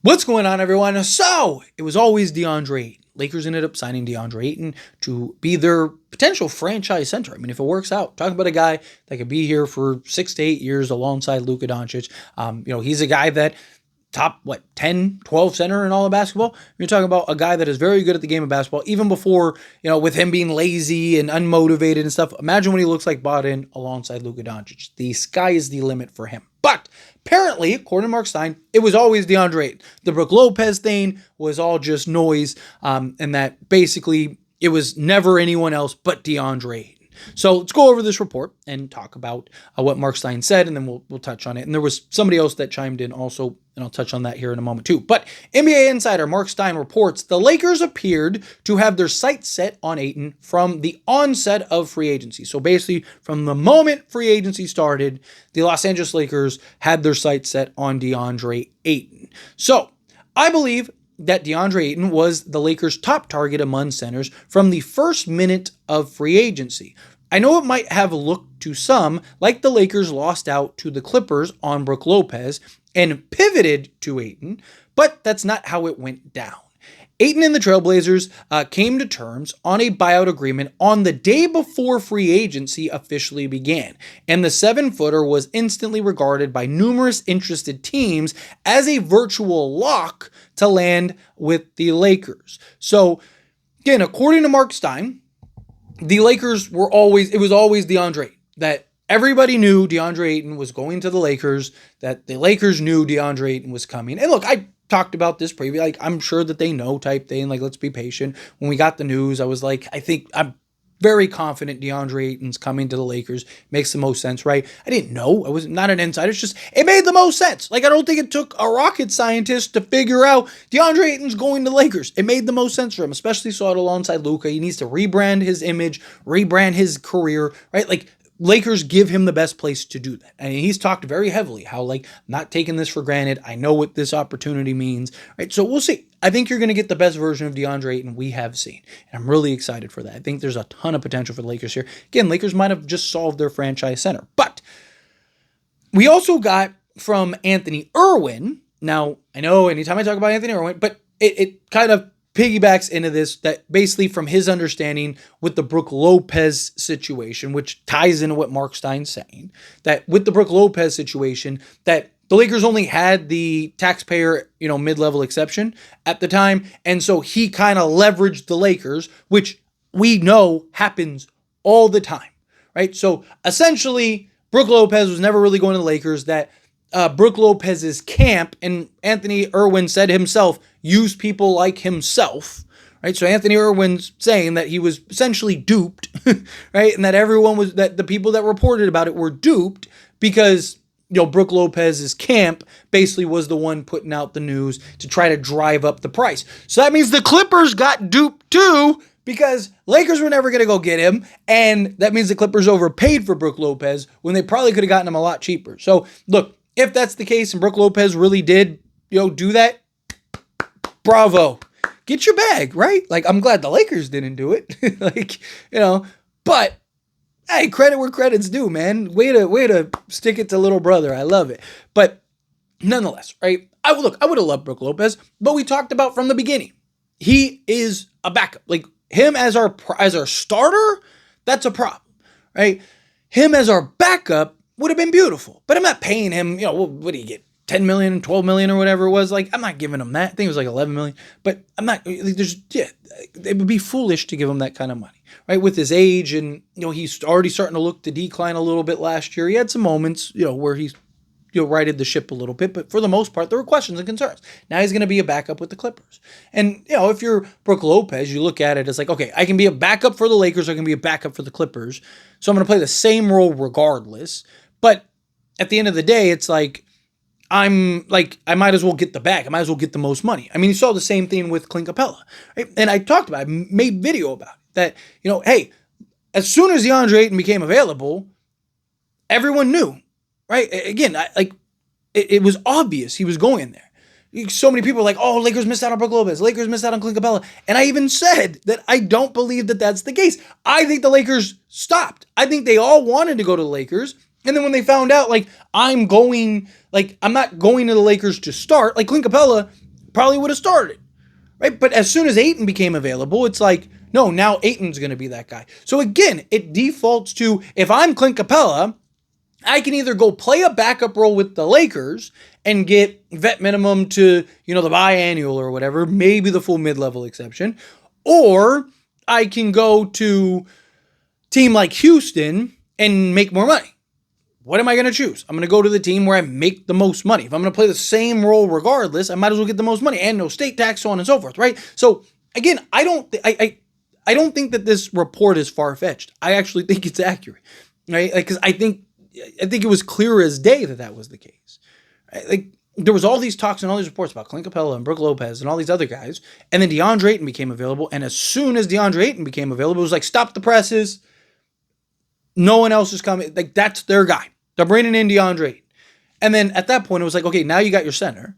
What's going on, everyone? So, it was always Deandre Ayton. Lakers ended up signing Deandre Ayton to be their potential franchise center. I mean, if it works out, talking about a guy that could be here for 6 to 8 years alongside Luka Doncic. He's a guy that top, 10, 12 center in all of basketball. You're talking about a guy that is very good at the game of basketball, even before, with him being lazy and unmotivated and stuff. Imagine what he looks like bought in alongside Luka Doncic. The sky is the limit for him. But apparently, according to Mark Stein, it was always Deandre Ayton. The Brook Looez thing was all just noise, and that basically it was never anyone else but Deandre Ayton. So let's go over this report and talk about what Mark Stein said, and then we'll touch on it. And there was somebody else that chimed in also, and I'll touch on that here in a moment too. But NBA insider Mark Stein reports the Lakers appeared to have their sights set on Ayton from the onset of free agency. So basically, from the moment free agency started, the Los Angeles Lakers had their sights set on Deandre Ayton. So I believe that Deandre Ayton was the Lakers' top target among centers from the first minute of free agency. I know it might have looked to some like the Lakers lost out to the Clippers on Brook Looez and pivoted to Ayton, but that's not how it went down. Ayton and the Trailblazers came to terms on a buyout agreement on the day before free agency officially began, and the 7-footer was instantly regarded by numerous interested teams as a virtual lock to land with the Lakers. So, again, according to Mark Stein, the Lakers it was always Deandre Ayton. That everybody knew Deandre Ayton was going to the Lakers, that the Lakers knew Deandre Ayton was coming. And look, I talked about this previously, I'm sure that they know type thing, let's be patient. When we got the news, I was like, I'm very confident DeAndre Ayton's coming to the Lakers. Makes the most sense, right? I didn't know. I was not an insider. It's just, it made the most sense. I don't think it took a rocket scientist to figure out DeAndre Ayton's going to the Lakers. It made the most sense for him, especially saw it alongside Luka. He needs to rebrand his image, rebrand his career, right? Lakers give him the best place to do that. And he's talked very heavily how, not taking this for granted. I know what this opportunity means, right? So we'll see. I think you're going to get the best version of DeAndre Ayton we have seen. And I'm really excited for that. I think there's a ton of potential for the Lakers here. Again, Lakers might have just solved their franchise center. But we also got from Anthony Irwin. Now, I know anytime I talk about Anthony Irwin, but it kind of piggybacks into this, that basically from his understanding with the Brook Looez situation, which ties into what Mark Stein's saying, that with the Brook Looez situation, that the Lakers only had the taxpayer, mid-level exception at the time. And so he kind of leveraged the Lakers, which we know happens all the time, right? So essentially, Brook Looez was never really going to the Lakers. That Brook Lopez's camp, and Anthony Irwin said himself, used people like himself, right? So Anthony Irwin's saying that he was essentially duped, right? And that that the people that reported about it were duped because, Brook Lopez's camp basically was the one putting out the news to try to drive up the price. So that means the Clippers got duped too, because Lakers were never going to go get him, and that means the Clippers overpaid for Brook Looez when they probably could have gotten him a lot cheaper. So look, if that's the case and Brook Looez really did, do that, bravo. Get your bag, right? I'm glad the Lakers didn't do it. But hey, credit where credit's due, man. Way to stick it to little brother. I love it. But nonetheless, right? I would have loved Brook Looez, but we talked about from the beginning, he is a backup. Him as our starter, that's a problem, right? Him as our backup would have been beautiful, but I'm not paying him, what do you get? 10 million, 12 million or whatever it was. I'm not giving him that. I think it was 11 million, but I'm not, it would be foolish to give him that kind of money, right? With his age and, he's already starting to look to decline a little bit last year. He had some moments, where he's, righted the ship a little bit, but for the most part, there were questions and concerns. Now he's going to be a backup with the Clippers. And, if you're Brook Lopez, you look at it as okay, I can be a backup for the Lakers, I can be a backup for the Clippers. So I'm going to play the same role regardless. But at the end of the day, it's I might as well get the bag. I might as well get the most money. I mean, you saw the same thing with Clint Capela, right? And I talked about it, I made video about it, that, hey, as soon as DeAndre Ayton became available, everyone knew, right? Again, it was obvious he was going there. So many people were oh, Lakers missed out on Brook Lopez. Lakers missed out on Clint Capela. And I even said that I don't believe that that's the case. I think the Lakers stopped. I think they all wanted to go to the Lakers. And then when they found out, I'm not going to the Lakers to start, Clint Capela, probably would have started, right? But as soon as Ayton became available, it's like, no, now Ayton's going to be that guy. So again, it defaults to, if I'm Clint Capela, I can either go play a backup role with the Lakers and get vet minimum to, the biannual or whatever, maybe the full mid-level exception, or I can go to team like Houston and make more money. What am I going to choose? I'm going to go to the team where I make the most money. If I'm going to play the same role regardless, I might as well get the most money and no state tax, so on and so forth, right? So again, I don't think that this report is far-fetched. I actually think it's accurate, right? Because I think it was clear as day that was the case. Right? Like, there was all these talks and all these reports about Clint Capela and Brook Looez and all these other guys, and then Deandre Ayton became available, and as soon as Deandre Ayton became available, it was like, stop the presses. No one else is coming. Like, that's their guy. They're bringing in Deandre Ayton. And then at that point, it was like, okay, now you got your center.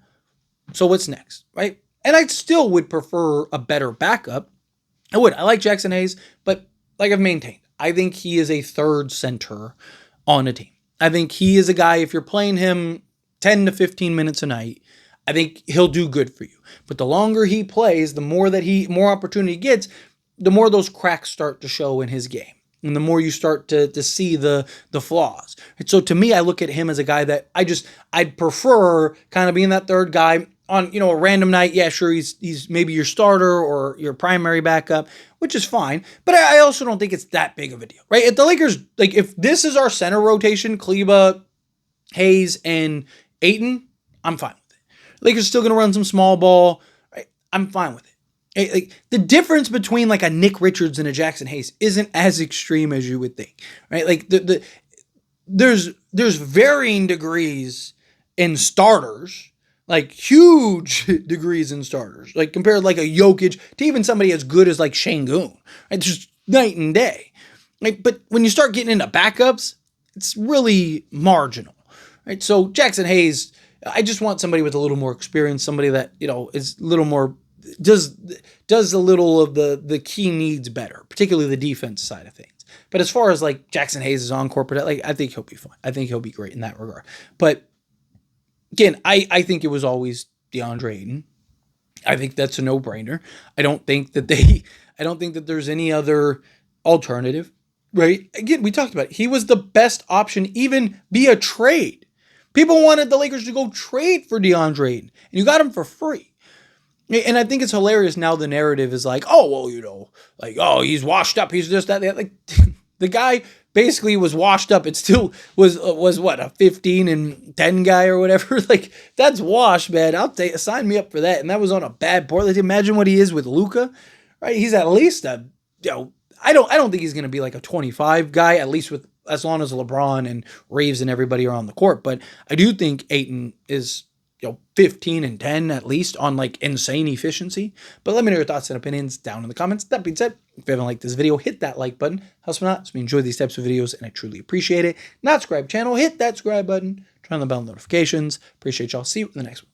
So what's next, right? And I still would prefer a better backup. I would. I like Jackson Hayes, but like I've maintained, I think he is a third center on a team. I think he is a guy, if you're playing him 10 to 15 minutes a night, I think he'll do good for you. But the longer he plays, the more opportunity he gets, the more those cracks start to show in his game. And the more you start to see the flaws. And so to me, I look at him as a guy that I'd prefer kind of being that third guy on, a random night. Yeah, sure, he's maybe your starter or your primary backup, which is fine. But I also don't think it's that big of a deal, right? If the Lakers, like, if this is our center rotation, Kleba, Hayes, and Ayton, I'm fine with it. Lakers still going to run some small ball, right? I'm fine with it. Like, the difference between like a Nick Richards and a Jackson Hayes isn't as extreme as you would think, right? Like there's varying degrees in starters, like huge degrees in starters, like compared like a Jokic to even somebody as good as like Şengün, right? Just night and day. Like, but when you start getting into backups, it's really marginal, right? So Jackson Hayes, I just want somebody with a little more experience, somebody that, is a little more, does a little of the key needs better, particularly the defense side of things. But as far as like Jackson Hayes is on corporate, like, I think he'll be fine. I think he'll be great in that regard. But again, I think it was always Deandre Ayton. I think that's a no-brainer. I don't think that there's any other alternative, right? Again, we talked about it. He was the best option, even via trade. People wanted the Lakers to go trade for Deandre Ayton, and you got him for free. And I think it's hilarious now. The narrative is like, oh, well, like, oh, he's washed up. He's just that. Like, the guy basically was washed up. It still was what, a 15-10 guy or whatever. Like, that's washed, man. Sign me up for that. And that was on a bad Portland. Imagine what he is with Luka, right? He's at least I don't think he's going to be like a 25 guy, at least with as long as LeBron and Reeves and everybody are on the court. But I do think Ayton is 15-10 at least on like insane efficiency. But let me know your thoughts and opinions down in the comments. That being said, if you haven't liked this video, hit that like button. Helps me out. So we enjoy these types of videos and I truly appreciate it. Not subscribe channel, hit that subscribe button. Turn on the bell notifications. Appreciate y'all. See you in the next one.